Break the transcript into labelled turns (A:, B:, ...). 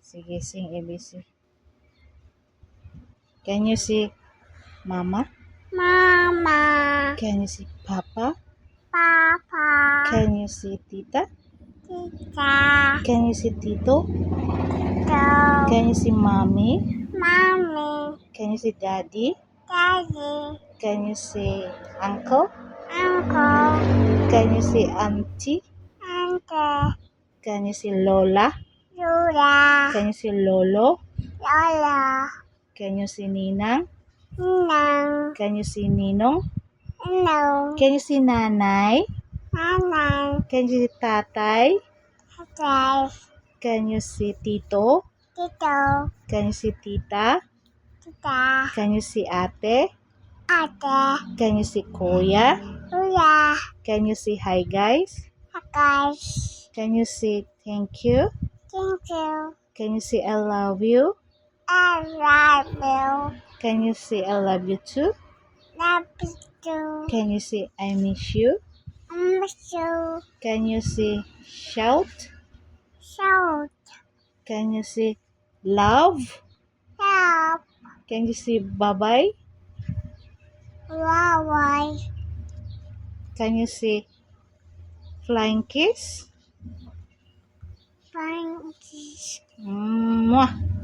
A: Sige, sing ABC. Can you see Mama?
B: Mama,
A: Can you see Papa?
B: Papa,
A: Can you see Tita?
B: Tita,
A: Can you see Tito?
B: Tito,
A: Can you see Mommy?
B: Mommy,
A: Can you see Daddy?
B: Daddy,
A: Can you see Uncle?
B: Uncle,
A: Can you see Auntie?
B: Auntie,
A: Can you see Lola?
B: Lula,
A: Can you see Lolo?
B: Lola,
A: Can you see Ninang?
B: Ninang,
A: Can you see Ninong?
B: Hello,
A: Can you see Nanay?
B: Nanay,
A: Can you see Tatay?
B: Tatay,
A: Can you see Tito?
B: Tito,
A: Can you see Tita?
B: Tita,
A: Can you see Ate?
B: Ate,
A: Can you see Kuya?
B: Kuya,
A: Can you see hi guys?
B: guys,
A: Can you say thank you?
B: thank you,
A: Can you say I love you?
B: I love you,
A: Can you say I love you too?
B: love you,
A: Can you say I miss you?
B: I miss you,
A: Can you say shout?
B: shout,
A: Can you say love?
B: help,
A: Can you say bye-bye?
B: why,
A: Can you say flying kiss?
B: thank you.
A: Mwah!